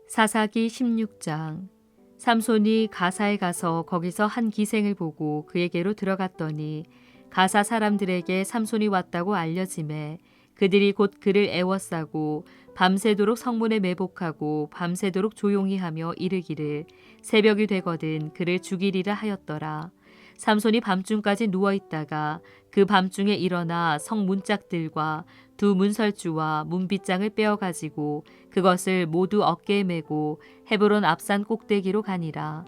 사사기 16장. 삼손이 가사에 가서 거기서 한 기생을 보고 그에게로 들어갔더니 가사 사람들에게 삼손이 왔다고 알려지매 그들이 곧 그를 애워싸고 밤새도록 성문에 매복하고 밤새도록 조용히 하며 이르기를 새벽이 되거든 그를 죽이리라 하였더라. 삼손이 밤중까지 누워있다가 그 밤중에 일어나 성 문짝들과 두 문설주와 문빗장을 빼어가지고 그것을 모두 어깨에 메고 헤브론 앞산 꼭대기로 가니라.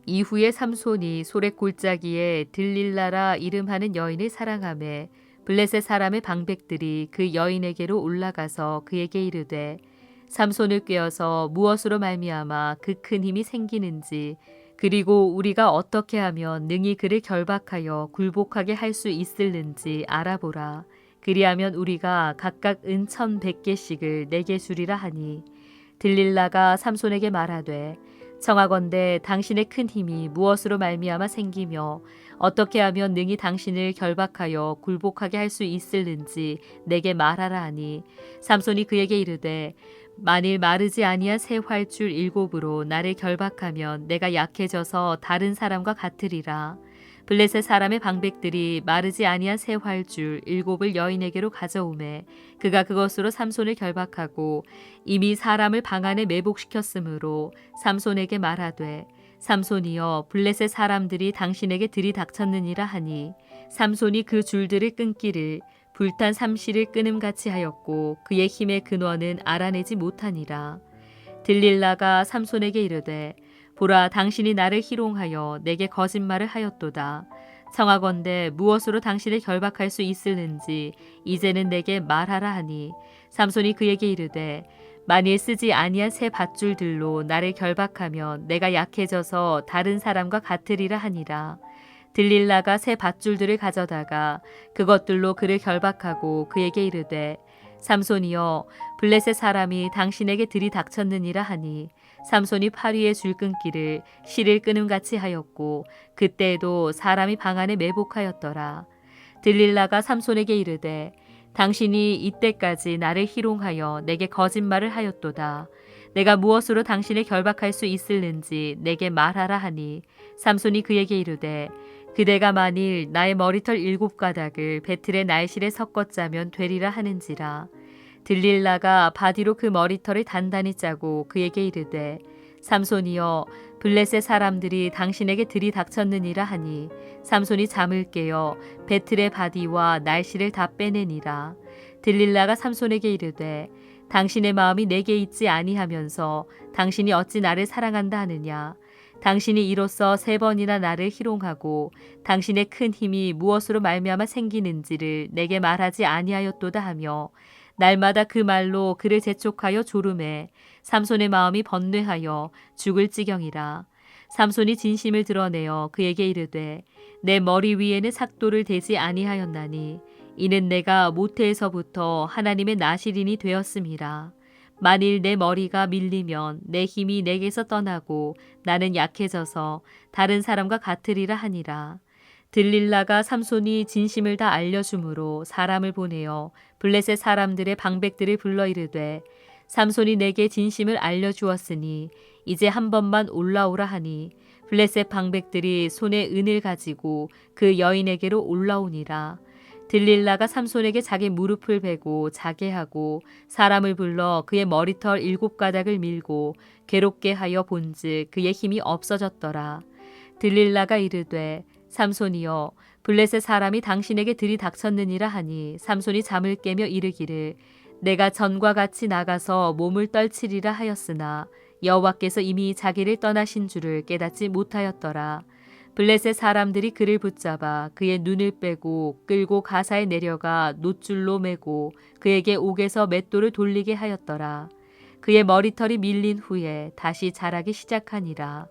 이후에 삼손이 소렉 골짜기에 들릴라라 이름하는 여인을 사랑하매 블레셋 사람의 방백들이 그 여인에게로 올라가서 그에게 이르되 삼손을 꾀어서 무엇으로 말미암아 그 큰 힘이 생기는지 그리고 우리가 어떻게 하면 능히 그를 결박하여 굴복하게 할 수 있을는지 알아보라. 그리하면 우리가 각각 은 1,100개씩을 내게 주리라 하니 들릴라가 삼손에게 말하되 청하건대 당신의 큰 힘이 무엇으로 말미암아 생기며 어떻게 하면 능히 당신을 결박하여 굴복하게 할 수 있을는지 내게 말하라 하니 삼손이 그에게 이르되 만일 마르지 아니한 새 활줄 7으로 나를 결박하면 내가 약해져서 다른 사람과 같으리라. 블레셋 사람의 방백들이 마르지 아니한 새 활줄 7을 여인에게로 가져오매 그가 그것으로 삼손을 결박하고 이미 사람을 방 안에 매복시켰으므로 삼손에게 말하되 삼손이여 블레셋 사람들이 당신에게 들이닥쳤느니라 하니 삼손이 그 줄들을 끊기를 불탄 삼시를 끊음같이 하였고 그의 힘의 근원은 알아내지 못하니라. 들릴라가 삼손에게 이르되 보라 당신이 나를 희롱하여 내게 거짓말을 하였도다. 청하건대 무엇으로 당신을 결박할 수 있을는지 이제는 내게 말하라 하니 삼손이 그에게 이르되 만일 쓰지 아니한 새 밧줄들로 나를 결박하면 내가 약해져서 다른 사람과 같으리라 하니라. 들릴라가 새 밧줄들을 가져다가 그것들로 그를 결박하고 그에게 이르되 삼손이여 블레셋 사람이 당신에게 들이닥쳤느니라 하니 삼손이 팔 위에 줄 끊기를 실을 끊음같이 하였고 그때에도 사람이 방 안에 매복하였더라. 들릴라가 삼손에게 이르되 당신이 이때까지 나를 희롱하여 내게 거짓말을 하였도다. 내가 무엇으로 당신을 결박할 수 있을는지 내게 말하라 하니 삼손이 그에게 이르되 그대가 만일 나의 머리털 7가닥을 배틀의 날실에 섞어 짜면 되리라 하는지라. 들릴라가 바디로 그 머리털을 단단히 짜고 그에게 이르되 삼손이여 블레셋 사람들이 당신에게 들이닥쳤느니라 하니 삼손이 잠을 깨어 배틀의 바디와 날실을 다 빼내니라. 들릴라가 삼손에게 이르되 당신의 마음이 내게 있지 아니하면서 당신이 어찌 나를 사랑한다 하느냐. 당신이 이로써 3번이나 나를 희롱하고 당신의 큰 힘이 무엇으로 말미암아 생기는지를 내게 말하지 아니하였도다 하며 날마다 그 말로 그를 재촉하여 조르매 삼손의 마음이 번뇌하여 죽을 지경이라. 삼손이 진심을 드러내어 그에게 이르되 내 머리 위에는 삭도를 대지 아니하였나니 이는 내가 모태에서부터 하나님의 나실인이 되었음이라. 만일 내 머리가 밀리면 내 힘이 내게서 떠나고 나는 약해져서 다른 사람과 같으리라 하니라. 들릴라가 삼손이 진심을 다 알려주므로 사람을 보내어 블레셋 사람들의 방백들을 불러 이르되 삼손이 내게 진심을 알려주었으니 이제 한 번만 올라오라 하니 블레셋 방백들이 손에 은을 가지고 그 여인에게로 올라오니라. 들릴라가 삼손에게 자기 무릎을 베고 자게 하고 사람을 불러 그의 머리털 7가닥을 밀고 괴롭게 하여 본즉 그의 힘이 없어졌더라. 들릴라가 이르되 삼손이여 블레셋 사람이 당신에게 들이닥쳤느니라 하니 삼손이 잠을 깨며 이르기를 내가 전과 같이 나가서 몸을 떨치리라 하였으나 여호와께서 이미 자기를 떠나신 줄을 깨닫지 못하였더라. 블레셋 사람들이 그를 붙잡아 그의 눈을 빼고 끌고 가사에 내려가 놋줄로 매고 그에게 옥에서 맷돌을 돌리게 하였더라. 그의 머리털이 밀린 후에 다시 자라기 시작하니라.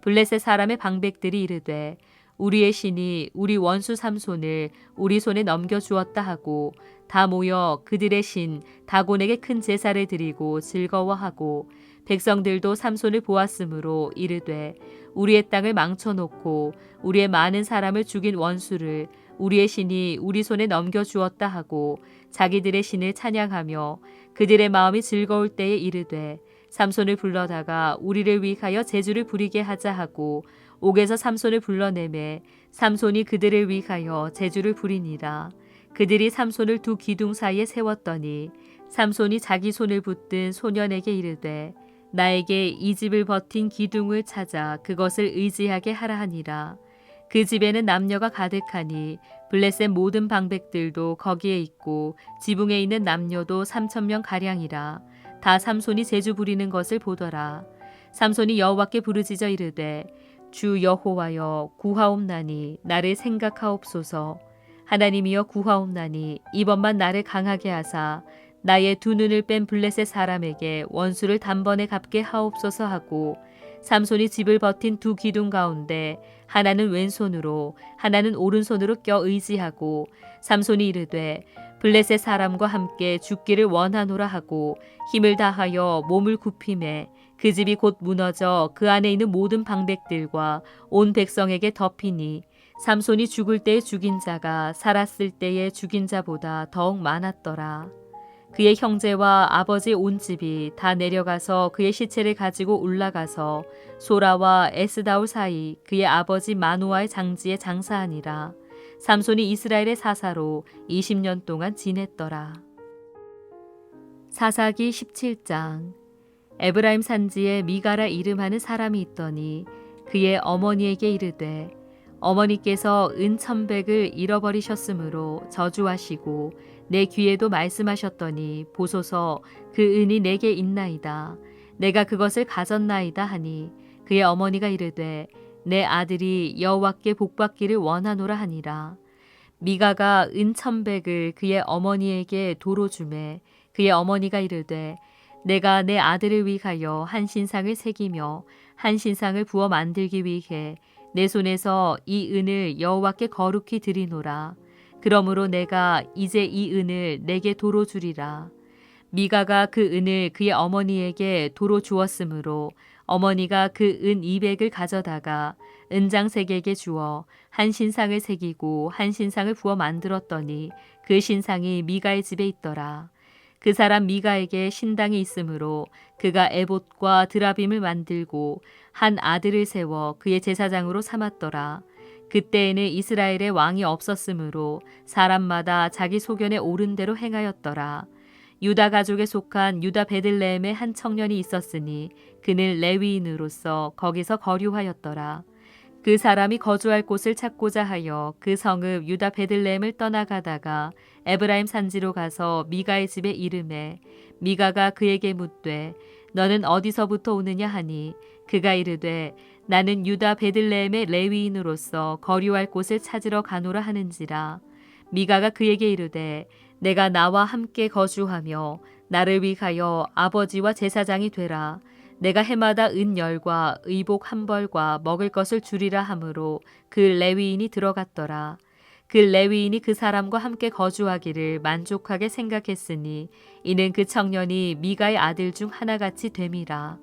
블레셋 사람의 방백들이 이르되 우리의 신이 우리 원수 삼손을 우리 손에 넘겨주었다 하고 다 모여 그들의 신 다곤에게 큰 제사를 드리고 즐거워하고 백성들도 삼손을 보았으므로 이르되 우리의 땅을 망쳐놓고 우리의 많은 사람을 죽인 원수를 우리의 신이 우리 손에 넘겨주었다 하고 자기들의 신을 찬양하며 그들의 마음이 즐거울 때에 이르되 삼손을 불러다가 우리를 위하여 제주를 부리게 하자 하고 옥에서 삼손을 불러내매 삼손이 그들을 위하여 제주를 부리니라. 그들이 삼손을 두 기둥 사이에 세웠더니 삼손이 자기 손을 붙든 소년에게 이르되 나에게 이 집을 버틴 기둥을 찾아 그것을 의지하게 하라 하니라. 그 집에는 남녀가 가득하니 블레셋 모든 방백들도 거기에 있고 지붕에 있는 남녀도 3,000명 가량이라. 다 삼손이 제주 부리는 것을 보더라. 삼손이 여호와께 부르짖어 이르되 주 여호와여 구하옵나니 나를 생각하옵소서. 하나님이여 구하옵나니 이번만 나를 강하게 하사 나의 두 눈을 뺀 블레셋 사람에게 원수를 단번에 갚게 하옵소서 하고 삼손이 집을 버틴 두 기둥 가운데 하나는 왼손으로 하나는 오른손으로 껴 의지하고 삼손이 이르되 블레셋 사람과 함께 죽기를 원하노라 하고 힘을 다하여 몸을 굽힘에 그 집이 곧 무너져 그 안에 있는 모든 방백들과 온 백성에게 덮이니 삼손이 죽을 때에 죽인 자가 살았을 때에 죽인 자보다 더욱 많았더라. 그의 형제와 아버지 온 집이 다 내려가서 그의 시체를 가지고 올라가서 소라와 에스다올 사이 그의 아버지 마노아의 장지에 장사하니라. 삼손이 이스라엘의 사사로 20년 동안 지냈더라. 사사기 17장. 에브라임 산지에 미가라 이름하는 사람이 있더니 그의 어머니에게 이르되 어머니께서 은 1,100을 잃어버리셨으므로 저주하시고 내 귀에도 말씀하셨더니 보소서 그 은이 내게 있나이다. 내가 그것을 가졌나이다 하니 그의 어머니가 이르되 내 아들이 여호와께 복받기를 원하노라 하니라. 미가가 은 1,100을 그의 어머니에게 도로 주매 그의 어머니가 이르되 내가 내 아들을 위하여 한 신상을 새기며 한 신상을 부어 만들기 위해 내 손에서 이 은을 여호와께 거룩히 드리노라. 그러므로 내가 이제 이 은을 내게 도로 주리라. 미가가 그 은을 그의 어머니에게 도로 주었으므로 어머니가 그 은 200을 가져다가 은장색에게 주어 한 신상을 새기고 한 신상을 부어 만들었더니 그 신상이 미가의 집에 있더라. 그 사람 미가에게 신당이 있으므로 그가 에봇과 드라빔을 만들고 한 아들을 세워 그의 제사장으로 삼았더라. 그때에는 이스라엘의 왕이 없었으므로 사람마다 자기 소견에 옳은 대로 행하였더라. 유다 가족에 속한 유다 베들레헴에 한 청년이 있었으니 그는 레위인으로서 거기서 거류하였더라. 그 사람이 거주할 곳을 찾고자 하여 그 성읍 유다 베들레헴을 떠나가다가 에브라임 산지로 가서 미가의 집에 이르매 미가가 그에게 묻되 너는 어디서부터 오느냐 하니 그가 이르되 나는 유다 베들레헴의 레위인으로서 거류할 곳을 찾으러 가노라 하는지라. 미가가 그에게 이르되 내가 나와 함께 거주하며 나를 위하여 아버지와 제사장이 되라. 내가 해마다 은 10과 의복 1벌과 먹을 것을 주리라 하므로 그 레위인이 들어갔더라. 그 레위인이 그 사람과 함께 거주하기를 만족하게 생각했으니 이는 그 청년이 미가의 아들 중 하나같이 됨이라.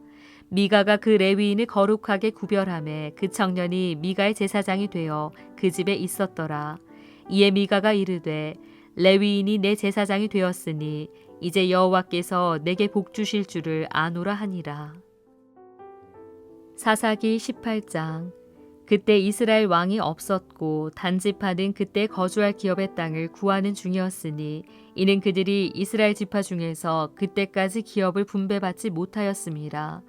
미가가 그 레위인을 거룩하게 구별하매 그 청년이 미가의 제사장이 되어 그 집에 있었더라. 이에 미가가 이르되 레위인이 내 제사장이 되었으니 이제 여호와께서 내게 복 주실 줄을 아노라 하니라. 사사기 18장. 그때 이스라엘 왕이 없었고 단지파는 그때 거주할 기업의 땅을 구하는 중이었으니 이는 그들이 이스라엘 지파 중에서 그때까지 기업을 분배받지 못하였음이라.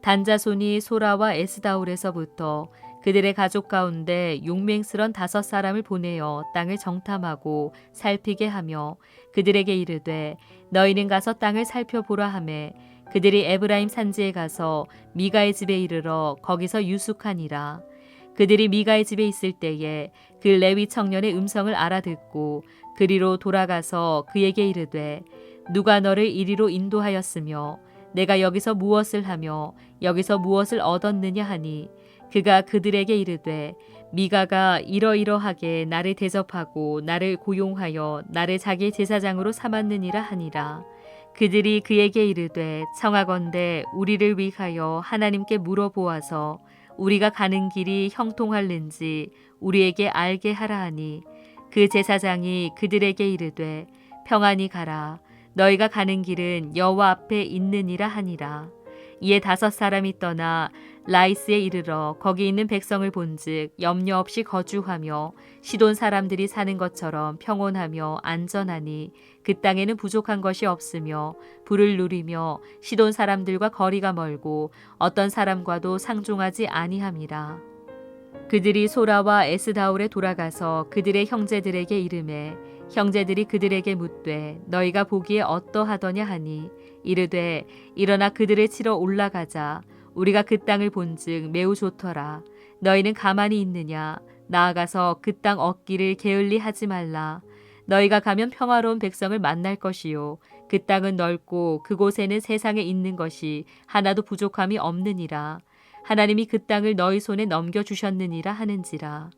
단자손이 소라와 에스다올에서부터 그들의 가족 가운데 용맹스런 5사람을 보내어 땅을 정탐하고 살피게 하며 그들에게 이르되 너희는 가서 땅을 살펴보라 하매 그들이 에브라임 산지에 가서 미가의 집에 이르러 거기서 유숙하니라. 그들이 미가의 집에 있을 때에 그 레위 청년의 음성을 알아듣고 그리로 돌아가서 그에게 이르되 누가 너를 이리로 인도하였으며 내가 여기서 무엇을 하며 여기서 무엇을 얻었느냐 하니 그가 그들에게 이르되 미가가 이러이러하게 나를 대접하고 나를 고용하여 나를 자기 제사장으로 삼았느니라 하니라. 그들이 그에게 이르되 청하건대 우리를 위하여 하나님께 물어보아서 우리가 가는 길이 형통할는지 우리에게 알게 하라 하니 그 제사장이 그들에게 이르되 평안히 가라. 너희가 가는 길은 여호와 앞에 있느니라 하니라. 이에 5사람이 떠나 라이스에 이르러 거기 있는 백성을 본즉 염려 없이 거주하며 시돈 사람들이 사는 것처럼 평온하며 안전하니 그 땅에는 부족한 것이 없으며 부를 누리며 시돈 사람들과 거리가 멀고 어떤 사람과도 상종하지 아니함이라. 그들이 소라와 에스다올에 돌아가서 그들의 형제들에게 이르매 형제들이 그들에게 묻되 너희가 보기에 어떠하더냐 하니 이르되 일어나 그들을 치러 올라가자. 우리가 그 땅을 본즉 매우 좋더라. 너희는 가만히 있느냐? 나아가서 그 땅 얻기를 게을리 하지 말라. 너희가 가면 평화로운 백성을 만날 것이요 그 땅은 넓고 그곳에는 세상에 있는 것이 하나도 부족함이 없느니라. 하나님이 그 땅을 너희 손에 넘겨주셨느니라 하는지라.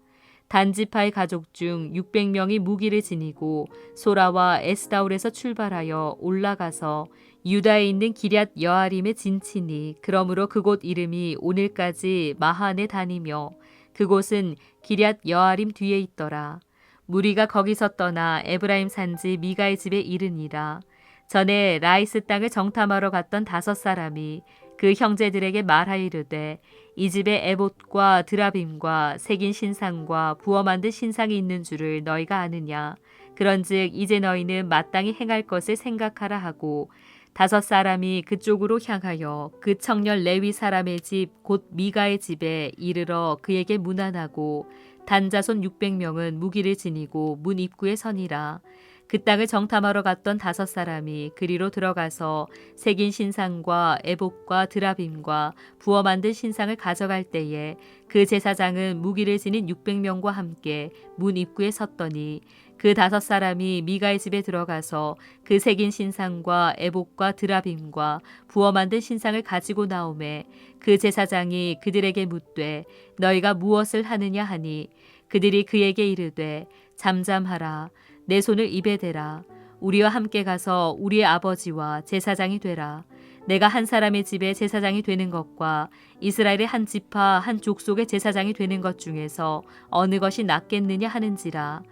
단지파의 가족 중 600명이 무기를 지니고 소라와 에스다올에서 출발하여 올라가서 유다에 있는 기럇 여아림에 진치니 그러므로 그곳 이름이 오늘까지 마한에 다니며 그곳은 기럇 여아림 뒤에 있더라. 무리가 거기서 떠나 에브라임 산지 미가의 집에 이르니라. 전에 라이스 땅을 정탐하러 갔던 5사람이 그 형제들에게 말하이르되 이 집에 에봇과 드라빔과 새긴 신상과 부어 만든 신상이 있는 줄을 너희가 아느냐. 그런즉 이제 너희는 마땅히 행할 것을 생각하라 하고 5사람이 그쪽으로 향하여 그 청년 레위 사람의 집 곧 미가의 집에 이르러 그에게 문안하고 단자손 600명은 무기를 지니고 문 입구에 서니라. 그 땅을 정탐하러 갔던 5사람이 그리로 들어가서 새긴 신상과 에봇과 드라빔과 부어 만든 신상을 가져갈 때에 그 제사장은 무기를 지닌 600명과 함께 문 입구에 섰더니 그 5사람이 미가의 집에 들어가서 그 새긴 신상과 에봇과 드라빔과 부어 만든 신상을 가지고 나오매 그 제사장이 그들에게 묻되 너희가 무엇을 하느냐 하니 그들이 그에게 이르되 잠잠하라. 내 손을 입에 대라. 우리와 함께 가서 우리의 아버지와 제사장이 되라. 내가 한 사람의 집에 제사장이 되는 것과 이스라엘의 한 지파 한 족속의 제사장이 되는 것 중에서 어느 것이 낫겠느냐 하는지라.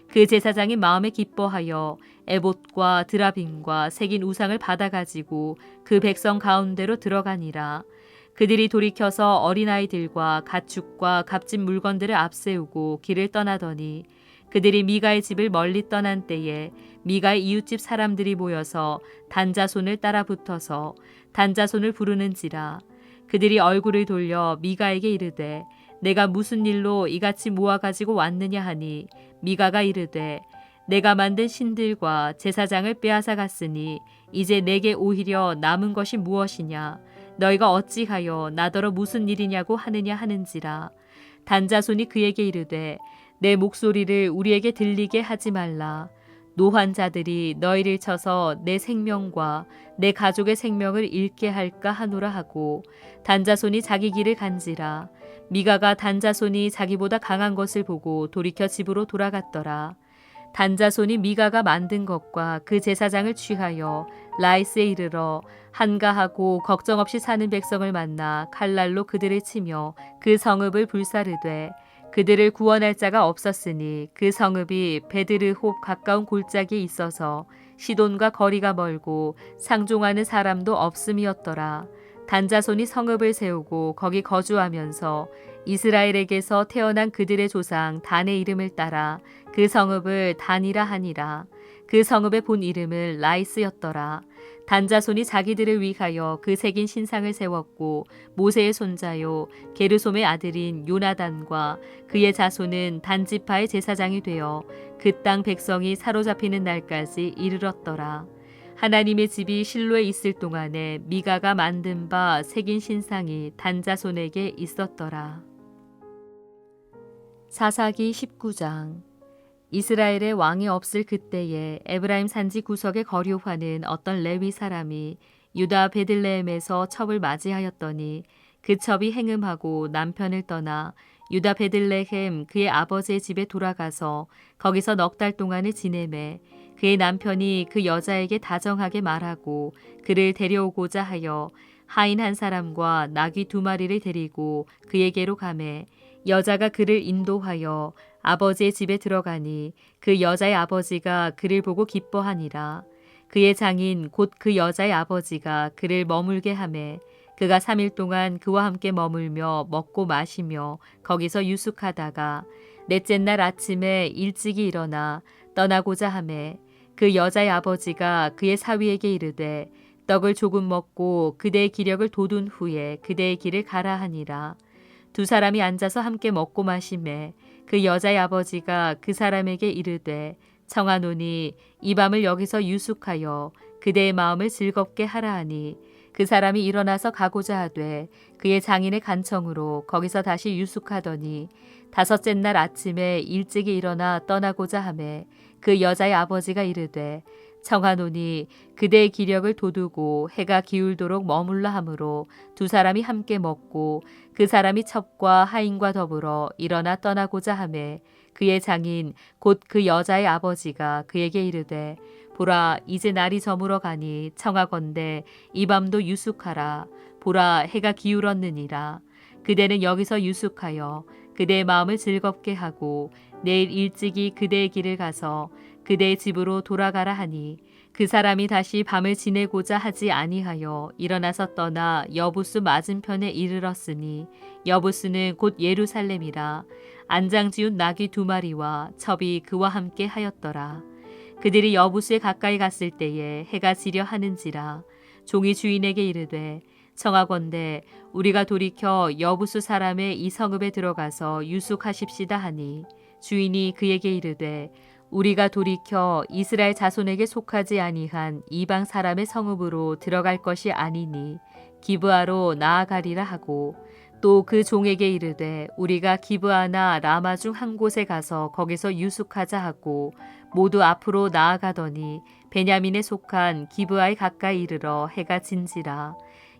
그 제사장이 마음에 기뻐하여 에봇과 드라빔과 새긴 우상을 받아가지고 그 백성 가운데로 들어가니라. 그들이 돌이켜서 어린아이들과 가축과 값진 물건들을 앞세우고 길을 떠나더니 그들이 미가의 집을 멀리 떠난 때에 미가의 이웃집 사람들이 모여서 단자손을 따라 붙어서 단자손을 부르는지라. 그들이 얼굴을 돌려 미가에게 이르되 내가 무슨 일로 이같이 모아가지고 왔느냐 하니 미가가 이르되 내가 만든 신들과 제사장을 빼앗아 갔으니 이제 내게 오히려 남은 것이 무엇이냐. 너희가 어찌하여 나더러 무슨 일이냐고 하느냐 하는지라. 단자손이 그에게 이르되 내 목소리를 우리에게 들리게 하지 말라. 노한 자들이 너희를 쳐서 내 생명과 내 가족의 생명을 잃게 할까 하노라 하고 단자손이 자기 길을 간지라. 미가가 단자손이 자기보다 강한 것을 보고 돌이켜 집으로 돌아갔더라. 단자손이 미가가 만든 것과 그 제사장을 취하여 라이스에 이르러 한가하고 걱정 없이 사는 백성을 만나 칼날로 그들을 치며 그 성읍을 불사르되 그들을 구원할 자가 없었으니 그 성읍이 베드르홉 가까운 골짜기에 있어서 시돈과 거리가 멀고 상종하는 사람도 없음이었더라. 단자손이 성읍을 세우고 거기 거주하면서 이스라엘에게서 태어난 그들의 조상 단의 이름을 따라 그 성읍을 단이라 하니라. 그 성읍의 본 이름은 라이스였더라. 단자손이 자기들을 위하여 그 새긴 신상을 세웠고 모세의 손자요 게르솜의 아들인 요나단과 그의 자손은 단지파의 제사장이 되어 그 땅 백성이 사로잡히는 날까지 이르렀더라. 하나님의 집이 실로에 있을 동안에 미가가 만든 바 새긴 신상이 단자손에게 있었더라. 사사기 19장. 이스라엘의 왕이 없을 그때에 에브라임 산지 구석에 거류하는 어떤 레위 사람이 유다 베들레헴에서 첩을 맞이하였더니 그 첩이 행음하고 남편을 떠나 유다 베들레헴 그의 아버지의 집에 돌아가서 거기서 넉 달 동안을 지내매 그의 남편이 그 여자에게 다정하게 말하고 그를 데려오고자 하여 하인 한 사람과 나귀 2마리를 데리고 그에게로 가매 여자가 그를 인도하여 아버지의 집에 들어가니 그 여자의 아버지가 그를 보고 기뻐하니라. 그의 장인 곧 그 여자의 아버지가 그를 머물게 하매 그가 3일 동안 그와 함께 머물며 먹고 마시며 거기서 유숙하다가 넷째 날 아침에 일찍이 일어나 떠나고자 하매 그 여자의 아버지가 그의 사위에게 이르되 떡을 조금 먹고 그대의 기력을 돋운 후에 그대의 길을 가라 하니라. 두 사람이 앉아서 함께 먹고 마시매 그 여자의 아버지가 그 사람에게 이르되 청하노니 이 밤을 여기서 유숙하여 그대의 마음을 즐겁게 하라 하니 그 사람이 일어나서 가고자 하되 그의 장인의 간청으로 거기서 다시 유숙하더니 다섯째 날 아침에 일찍이 일어나 떠나고자 하매 그 여자의 아버지가 이르되 청하노니 그대의 기력을 돋우고 해가 기울도록 머물라 하므로 두 사람이 함께 먹고 그 사람이 첩과 하인과 더불어 일어나 떠나고자 하매 그의 장인 곧 그 여자의 아버지가 그에게 이르되 보라 이제 날이 저물어 가니 청하건대 이 밤도 유숙하라. 보라 해가 기울었느니라. 그대는 여기서 유숙하여 그대의 마음을 즐겁게 하고 내일 일찍이 그대의 길을 가서 그대의 집으로 돌아가라 하니 그 사람이 다시 밤을 지내고자 하지 아니하여 일어나서 떠나 여부스 맞은편에 이르렀으니 여부스는 곧 예루살렘이라. 안장지운 나귀 2마리와 첩이 그와 함께 하였더라. 그들이 여부스에 가까이 갔을 때에 해가 지려 하는지라. 종이 주인에게 이르되 청하건대 우리가 돌이켜 여부스 사람의 이 성읍에 들어가서 유숙하십시다 하니 주인이 그에게 이르되 우리가 돌이켜 이스라엘 자손에게 속하지 아니한 이방 사람의 성읍으로 들어갈 것이 아니니 기브아로 나아가리라 하고 또 그 종에게 이르되 우리가 기브아나 라마 중 한 곳에 가서 거기서 유숙하자 하고 모두 앞으로 나아가더니 베냐민에 속한 기브아에 가까이 이르러 해가 진지라.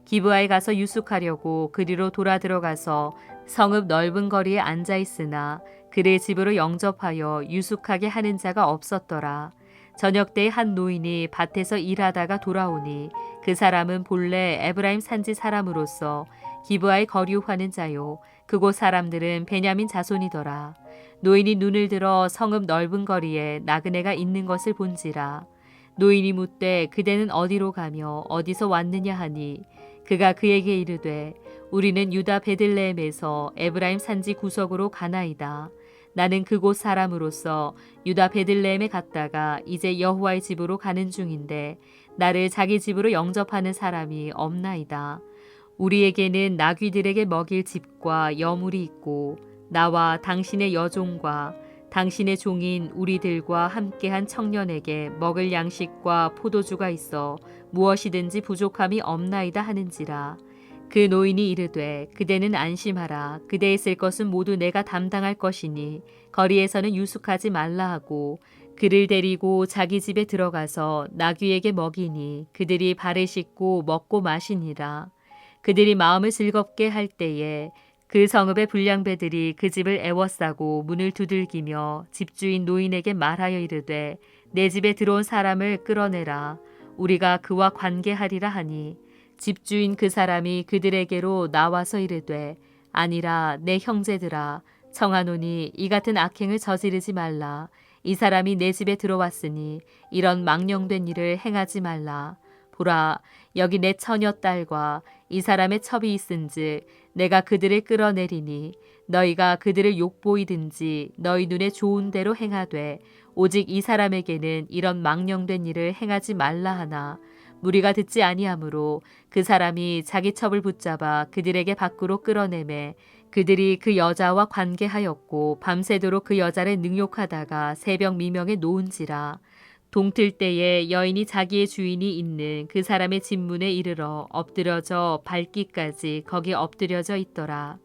기브아에 가서 유숙하려고 그리로 돌아 들어가서 성읍 넓은 거리에 앉아 있으나 그의 집으로 영접하여 유숙하게 하는 자가 없었더라. 저녁 때에 한 노인이 밭에서 일하다가 돌아오니 그 사람은 본래 에브라임 산지 사람으로서 기브아에 거류하는 자요 그곳 사람들은 베냐민 자손이더라. 노인이 눈을 들어 성읍 넓은 거리에 나그네가 있는 것을 본지라. 노인이 묻되 그대는 어디로 가며 어디서 왔느냐 하니 그가 그에게 이르되 우리는 유다 베들레헴에서 에브라임 산지 구석으로 가나이다. 나는 그곳 사람으로서 유다 베들레헴에 갔다가 이제 여호와의 집으로 가는 중인데 나를 자기 집으로 영접하는 사람이 없나이다. 우리에게는 나귀들에게 먹일 집과 여물이 있고 나와 당신의 여종과 당신의 종인 우리들과 함께한 청년에게 먹을 양식과 포도주가 있어 무엇이든지 부족함이 없나이다 하는지라. 그 노인이 이르되 그대는 안심하라. 그대의 쓸 것은 모두 내가 담당할 것이니 거리에서는 유숙하지 말라 하고 그를 데리고 자기 집에 들어가서 나귀에게 먹이니 그들이 발을 씻고 먹고 마시니라. 그들이 마음을 즐겁게 할 때에 그 성읍의 불량배들이 그 집을 애워싸고 문을 두들기며 집주인 노인에게 말하여 이르되 내 집에 들어온 사람을 끌어내라. 우리가 그와 관계하리라 하니 집주인 그 사람이 그들에게로 나와서 이르되 아니라 내 형제들아 청하노니 이 같은 악행을 저지르지 말라. 이 사람이 내 집에 들어왔으니 이런 망령된 일을 행하지 말라. 보라 여기 내 처녀 딸과 이 사람의 첩이 있은즉 내가 그들을 끌어내리니 너희가 그들을 욕보이든지 너희 눈에 좋은 대로 행하되 오직 이 사람에게는 이런 망령된 일을 행하지 말라 하나 무리가 듣지 아니하므로 그 사람이 자기 첩을 붙잡아 그들에게 밖으로 끌어내매 그들이 그 여자와 관계하였고 밤새도록 그 여자를 능욕하다가 새벽 미명에 놓은지라. 동틀 때에 여인이 자기의 주인이 있는 그 사람의 집문에 이르러 엎드려져 밟기까지 거기 엎드려져 있더라.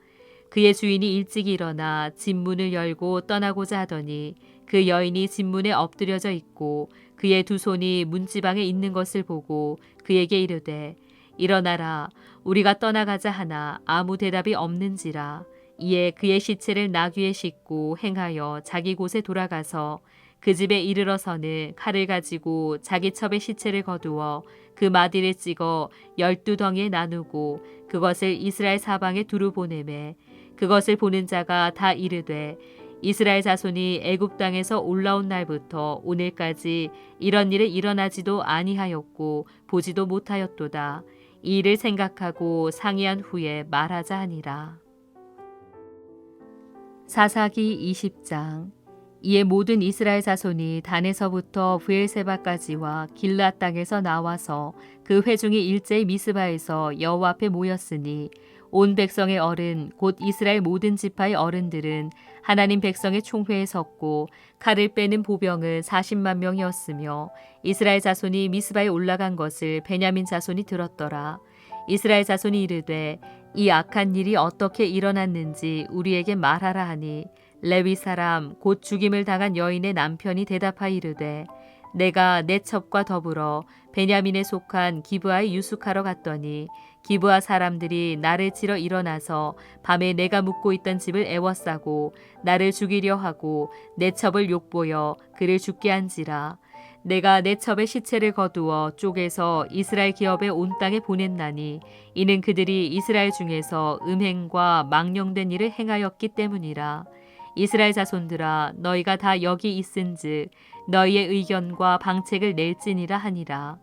그의 주인이 일찍 일어나 집문을 열고 떠나고자 하더니 그 여인이 집문에 엎드려져 있고 그의 두 손이 문지방에 있는 것을 보고 그에게 이르되 일어나라 우리가 떠나가자 하나 아무 대답이 없는지라. 이에 그의 시체를 나귀에 싣고 행하여 자기 곳에 돌아가서 그 집에 이르러서는 칼을 가지고 자기 첩의 시체를 거두어 그 마디를 찍어 12덩이에 나누고 그것을 이스라엘 사방에 두루 보내매 그것을 보는 자가 다 이르되 이스라엘 자손이 애굽 땅에서 올라온 날부터 오늘까지 이런 일이 일어나지도 아니하였고 보지도 못하였도다. 이 일을 생각하고 상의한 후에 말하자 하니라. 사사기 20장. 이에 모든 이스라엘 자손이 단에서부터 브엘세바까지와 길앗 땅에서 나와서 그 회중이 일제히 미스바에서 여호와 앞에 모였으니 온 백성의 어른 곧 이스라엘 모든 지파의 어른들은 하나님 백성의 총회에 섰고 칼을 빼는 보병은 40만 명이었으며 이스라엘 자손이 미스바에 올라간 것을 베냐민 자손이 들었더라. 이스라엘 자손이 이르되 이 악한 일이 어떻게 일어났는지 우리에게 말하라 하니 레위 사람 곧 죽임을 당한 여인의 남편이 대답하여 이르되 내가 내 첩과 더불어 베냐민에 속한 기브아에 유숙하러 갔더니 기브아 사람들이 나를 치러 일어나서 밤에 내가 묵고 있던 집을 애워싸고 나를 죽이려 하고 내 첩을 욕보여 그를 죽게 한지라. 내가 내 첩의 시체를 거두어 쪼개서 이스라엘 기업의 온 땅에 보냈나니 이는 그들이 이스라엘 중에서 음행과 망령된 일을 행하였기 때문이라. 이스라엘 자손들아 너희가 다 여기 있은즉 너희의 의견과 방책을 낼지니라 하니라.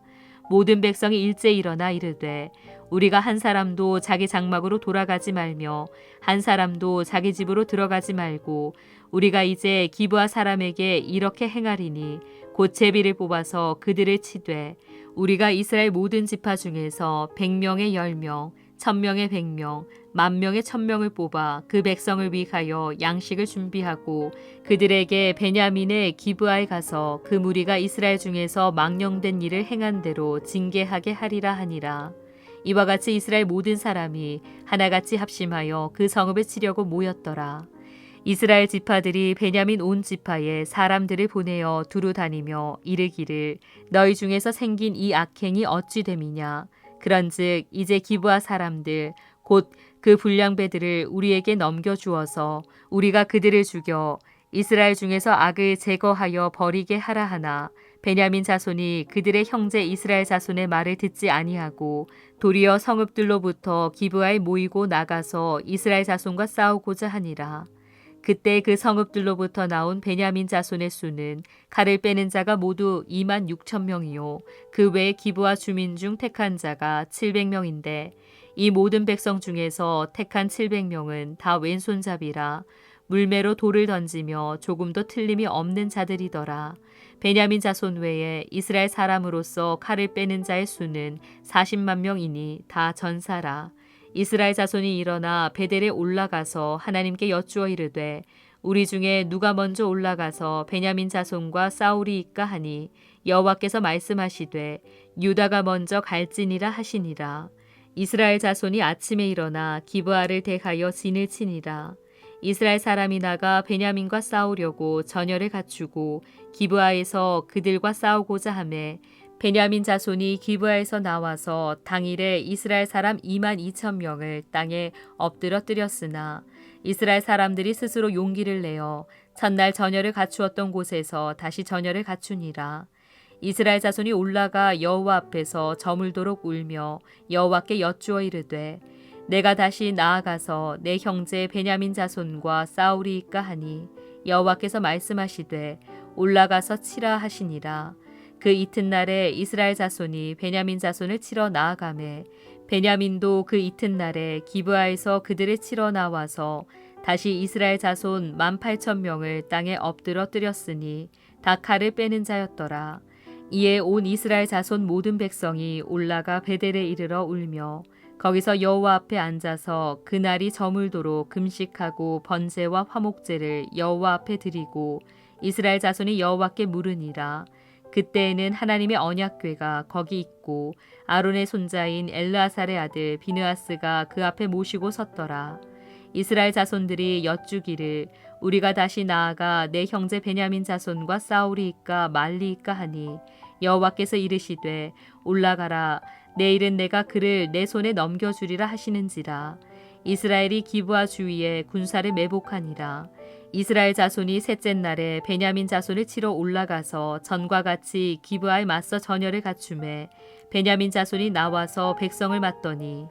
모든 백성이 일제 일어나 이르되 우리가 한 사람도 자기 장막으로 돌아가지 말며 한 사람도 자기 집으로 들어가지 말고 우리가 이제 기브아 사람에게 이렇게 행하리니 곧 제비를 뽑아서 그들을 치되 우리가 이스라엘 모든 지파 중에서 100명의 10명 1000명의 100명 10,000명의 1000명을 뽑아 그 백성을 위하여 양식을 준비하고 그들에게 베냐민의 기브아에 가서 그 무리가 이스라엘 중에서 망령된 일을 행한 대로 징계하게 하리라 하니라. 이와 같이 이스라엘 모든 사람이 하나같이 합심하여 그 성읍에 치려고 모였더라. 이스라엘 지파들이 베냐민 온 지파에 사람들을 보내어 두루 다니며 이르기를 너희 중에서 생긴 이 악행이 어찌 됨이냐. 그런즉 이제 기브아 사람들 곧 그 불량배들을 우리에게 넘겨주어서 우리가 그들을 죽여 이스라엘 중에서 악을 제거하여 버리게 하라 하나 베냐민 자손이 그들의 형제 이스라엘 자손의 말을 듣지 아니하고 도리어 성읍들로부터 기브아에 모이고 나가서 이스라엘 자손과 싸우고자 하니라. 그때 그 성읍들로부터 나온 베냐민 자손의 수는 칼을 빼는 자가 모두 26,000명이요 그 외에 기브아 주민 중 택한 자가 700명인데 이 모든 백성 중에서 택한 700명은 다 왼손잡이라 물매로 돌을 던지며 조금도 틀림이 없는 자들이더라. 베냐민 자손 외에 이스라엘 사람으로서 칼을 빼는 자의 수는 40만 명이니 다 전사라. 이스라엘 자손이 일어나 베델에 올라가서 하나님께 여쭈어 이르되 우리 중에 누가 먼저 올라가서 베냐민 자손과 싸우리이까 하니 여호와께서 말씀하시되 유다가 먼저 갈지니라 하시니라. 이스라엘 자손이 아침에 일어나 기브아를 대하여 진을 치니라. 이스라엘 사람이 나가 베냐민과 싸우려고 전열을 갖추고 기브아에서 그들과 싸우고자 하매 베냐민 자손이 기브아에서 나와서 당일에 이스라엘 사람 22,000명을 땅에 엎드러뜨렸으나 이스라엘 사람들이 스스로 용기를 내어 첫날 전열을 갖추었던 곳에서 다시 전열을 갖추니라. 이스라엘 자손이 올라가 여호와 앞에서 저물도록 울며 여호와께 여쭈어 이르되 내가 다시 나아가서 내 형제 베냐민 자손과 싸우리이까 하니 여호와께서 말씀하시되 올라가서 치라 하시니라. 그 이튿날에 이스라엘 자손이 베냐민 자손을 치러 나아가매 베냐민도 그 이튿날에 기브아에서 그들을 치러 나와서 다시 이스라엘 자손 18,000명을 땅에 엎드러뜨렸으니 다 칼을 빼는 자였더라. 이에 온 이스라엘 자손 모든 백성이 올라가 베델에 이르러 울며 거기서 여호와 앞에 앉아서 그날이 저물도록 금식하고 번제와 화목제를 여호와 앞에 드리고 이스라엘 자손이 여호와께 물으니라. 그때에는 하나님의 언약궤가 거기 있고 아론의 손자인 엘르아살의 아들 비느하스가 그 앞에 모시고 섰더라. 이스라엘 자손들이 여쭈기를 우리가 다시 나아가 내 형제 베냐민 자손과 싸우리이까 말리이까 하니 여호와께서 이르시되 올라가라. 내일은 내가 그를 내 손에 넘겨주리라 하시는지라. 이스라엘이 기브아 주위에 군사를 매복하니라. 이스라엘 자손이 셋째 날에 베냐민 자손을 치러 올라가서 전과 같이 기브아에 맞서 전열을 갖추매 베냐민 자손이 나와서 백성을 맞더니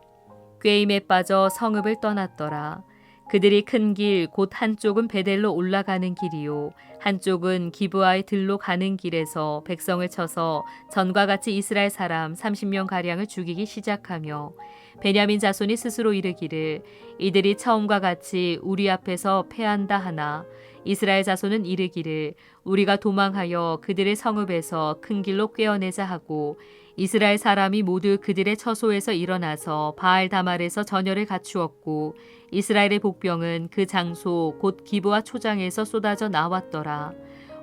꾀임에 빠져 성읍을 떠났더라. 그들이 큰 길 곧 한쪽은 베델로 올라가는 길이요 한쪽은 기브아의 들로 가는 길에서 백성을 쳐서 전과 같이 이스라엘 사람 30명 가량을 죽이기 시작하며 베냐민 자손이 스스로 이르기를 이들이 처음과 같이 우리 앞에서 패한다 하나 이스라엘 자손은 이르기를 우리가 도망하여 그들의 성읍에서 큰 길로 꿰어내자 하고 이스라엘 사람이 모두 그들의 처소에서 일어나서 바알 다말에서 전열을 갖추었고 이스라엘의 복병은 그 장소 곧 기브아 초장에서 쏟아져 나왔더라.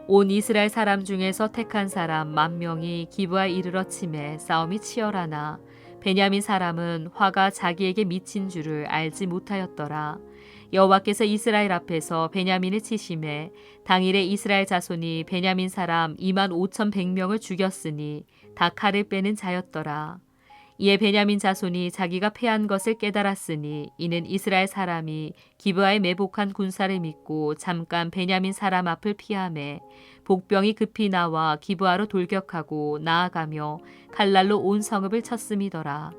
온 이스라엘 사람 중에서 택한 사람 10,000명이 기브아에 이르러 치매 싸움이 치열하나 베냐민 사람은 화가 자기에게 미친 줄을 알지 못하였더라. 여호와께서 이스라엘 앞에서 베냐민을 치심에 당일에 이스라엘 자손이 베냐민 사람 25,100명을 죽였으니 다 칼을 빼는 자였더라. 이에 베냐민 자손이 자기가 패한 것을 깨달았으니 이는 이스라엘 사람이 기브아에 매복한 군사를 믿고 잠깐 베냐민 사람 앞을 피하매 복병이 급히 나와 기브아로 돌격하고 나아가며 칼날로 온 성읍을 쳤음이더라.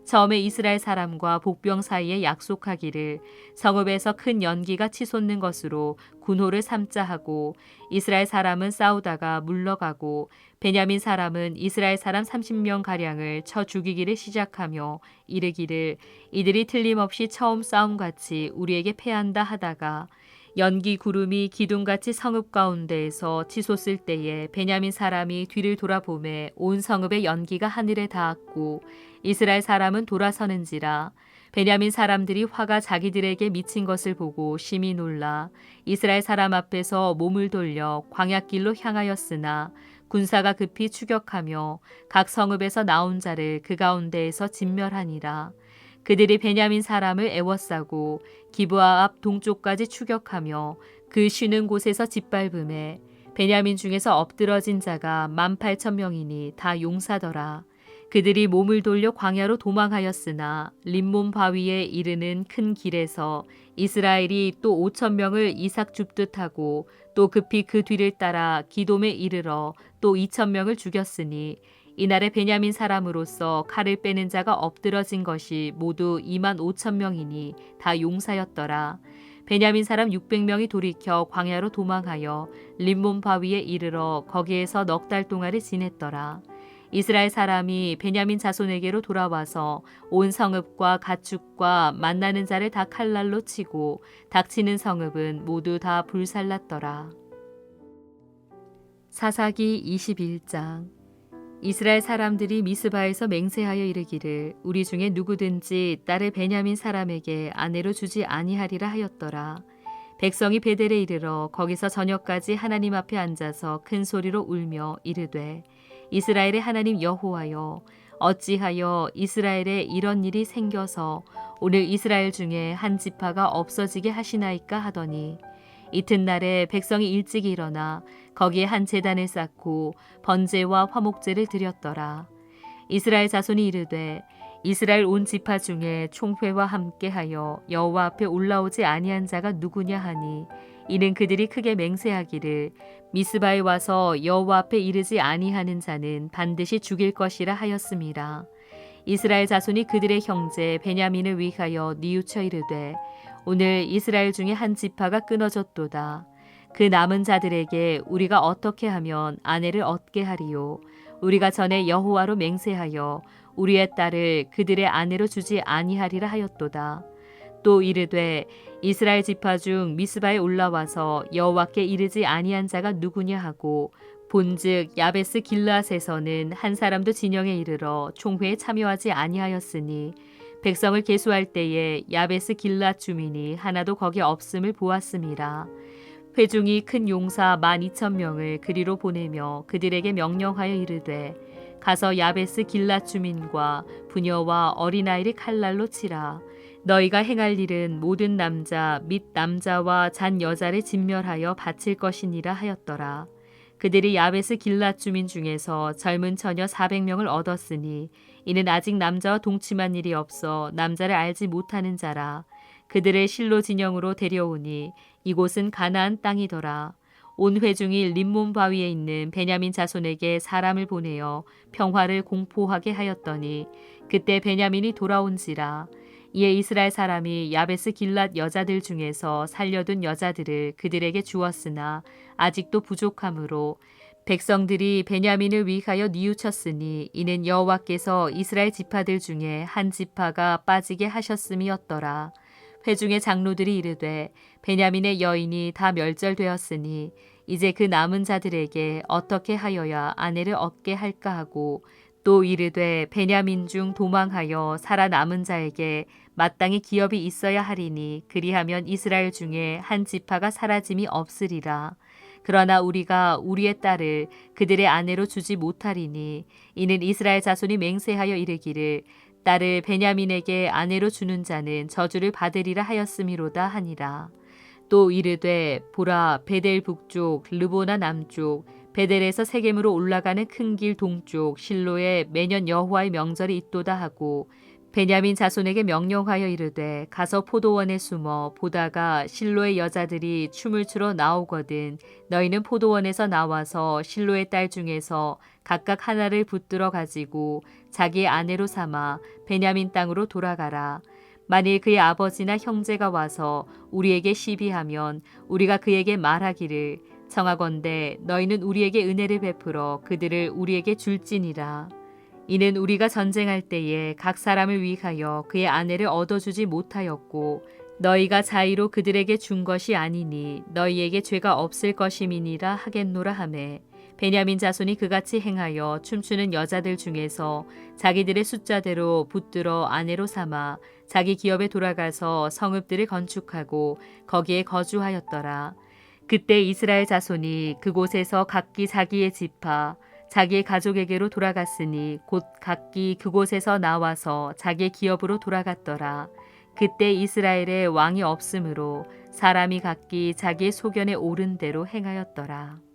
처음에 이스라엘 사람과 복병 사이에 약속하기를 성읍에서 큰 연기가 치솟는 것으로 군호를 삼자 하고 이스라엘 사람은 싸우다가 물러가고 베냐민 사람은 이스라엘 사람 30명 가량을 쳐 죽이기를 시작하며 이르기를 이들이 틀림없이 처음 싸움같이 우리에게 패한다 하다가 연기 구름이 기둥같이 성읍 가운데에서 치솟을 때에 베냐민 사람이 뒤를 돌아보매 온 성읍의 연기가 하늘에 닿았고 이스라엘 사람은 돌아서는지라 베냐민 사람들이 화가 자기들에게 미친 것을 보고 심히 놀라 이스라엘 사람 앞에서 몸을 돌려 광야길로 향하였으나 군사가 급히 추격하며 각 성읍에서 나온 자를 그 가운데에서 진멸하니라. 그들이 베냐민 사람을 애워싸고 기브아 앞 동쪽까지 추격하며 그 쉬는 곳에서 짓밟음에 베냐민 중에서 엎드러진 자가 18,000명이니 다 용사더라. 그들이 몸을 돌려 광야로 도망하였으나 림몬 바위에 이르는 큰 길에서 이스라엘이 또 5,000명을 이삭 줍듯 하고 또 급히 그 뒤를 따라 기돔에 이르러 또 2,000명을 죽였으니 이날에 베냐민 사람으로서 칼을 빼는 자가 엎드러진 것이 모두 25,000명이니 다 용사였더라. 베냐민 사람 600명이 돌이켜 광야로 도망하여 림몬 바위에 이르러 거기에서 넉 달 동안을 지냈더라. 이스라엘 사람이 베냐민 자손에게로 돌아와서 온 성읍과 가축과 만나는 자를 다 칼날로 치고 닥치는 성읍은 모두 다 불살랐더라. 사사기 21장. 이스라엘 사람들이 미스바에서 맹세하여 이르기를 우리 중에 누구든지 딸을 베냐민 사람에게 아내로 주지 아니하리라 하였더라. 백성이 베델에 이르러 거기서 저녁까지 하나님 앞에 앉아서 큰 소리로 울며 이르되 이스라엘의 하나님 여호와여 어찌하여 이스라엘에 이런 일이 생겨서 오늘 이스라엘 중에 한 지파가 없어지게 하시나이까 하더니 이튿날에 백성이 일찍 일어나 거기에 한 제단을 쌓고 번제와 화목제를 드렸더라. 이스라엘 자손이 이르되 이스라엘 온 지파 중에 총회와 함께하여 여호와 앞에 올라오지 아니한 자가 누구냐 하니 이는 그들이 크게 맹세하기를 미스바에 와서 여호와 앞에 이르지 아니하는 자는 반드시 죽일 것이라 하였음이라. 이스라엘 자손이 그들의 형제 베냐민을 위하여 뉘우쳐 이르되 오늘 이스라엘 중에 한 지파가 끊어졌도다. 그 남은 자들에게 우리가 어떻게 하면 아내를 얻게 하리요. 우리가 전에 여호와로 맹세하여 우리의 딸을 그들의 아내로 주지 아니하리라 하였도다. 또 이르되 이스라엘 지파 중 미스바에 올라와서 여호와께 이르지 아니한 자가 누구냐 하고 본즉 야베스 길르앗에서는 한 사람도 진영에 이르러 총회에 참여하지 아니하였으니 백성을 계수할 때에 야베스 길르앗 주민이 하나도 거기 없음을 보았음이라. 회중이 큰 용사 12,000명을 그리로 보내며 그들에게 명령하여 이르되 가서 야베스 길르앗 주민과 부녀와 어린아이를 칼날로 치라. 너희가 행할 일은 모든 남자 및 남자와 잔 여자를 진멸하여 바칠 것이니라 하였더라. 그들이 야베스 길르앗 주민 중에서 젊은 처녀 400명을 얻었으니 이는 아직 남자와 동침한 일이 없어 남자를 알지 못하는 자라. 그들을 실로 진영으로 데려오니 이곳은 가나안 땅이더라. 온 회중이 림몬 바위에 있는 베냐민 자손에게 사람을 보내어 평화를 공포하게 하였더니 그때 베냐민이 돌아온지라. 이에 이스라엘 사람이 야베스 길랏 여자들 중에서 살려둔 여자들을 그들에게 주었으나 아직도 부족함으로 백성들이 베냐민을 위하여 뉘우쳤으니 이는 여호와께서 이스라엘 지파들 중에 한 지파가 빠지게 하셨음이었더라. 회중의 장로들이 이르되 베냐민의 여인이 다 멸절되었으니 이제 그 남은 자들에게 어떻게 하여야 아내를 얻게 할까 하고 또 이르되 베냐민 중 도망하여 살아남은 자에게 마땅히 기업이 있어야 하리니 그리하면 이스라엘 중에 한 지파가 사라짐이 없으리라. 그러나 우리가 우리의 딸을 그들의 아내로 주지 못하리니 이는 이스라엘 자손이 맹세하여 이르기를 딸을 베냐민에게 아내로 주는 자는 저주를 받으리라 하였음이로다 하니라. 또 이르되 보라 베델 북쪽 르보나 남쪽 베델에서 세겜으로 올라가는 큰 길 동쪽 실로에 매년 여호와의 명절이 있도다 하고 베냐민 자손에게 명령하여 이르되 가서 포도원에 숨어 보다가 실로의 여자들이 춤을 추러 나오거든 너희는 포도원에서 나와서 실로의 딸 중에서 각각 하나를 붙들어 가지고 자기의 아내로 삼아 베냐민 땅으로 돌아가라. 만일 그의 아버지나 형제가 와서 우리에게 시비하면 우리가 그에게 말하기를 청하건대 너희는 우리에게 은혜를 베풀어 그들을 우리에게 줄지니라. 이는 우리가 전쟁할 때에 각 사람을 위하여 그의 아내를 얻어주지 못하였고 너희가 자의로 그들에게 준 것이 아니니 너희에게 죄가 없을 것임이니라 하겠노라 하매 베냐민 자손이 그같이 행하여 춤추는 여자들 중에서 자기들의 숫자대로 붙들어 아내로 삼아 자기 기업에 돌아가서 성읍들을 건축하고 거기에 거주하였더라. 그때 이스라엘 자손이 그곳에서 각기 자기의 지파 자기의 가족에게로 돌아갔으니 곧 각기 그곳에서 나와서 자기의 기업으로 돌아갔더라. 그때 이스라엘에 왕이 없으므로 사람이 각기 자기의 소견에 옳은 대로 행하였더라.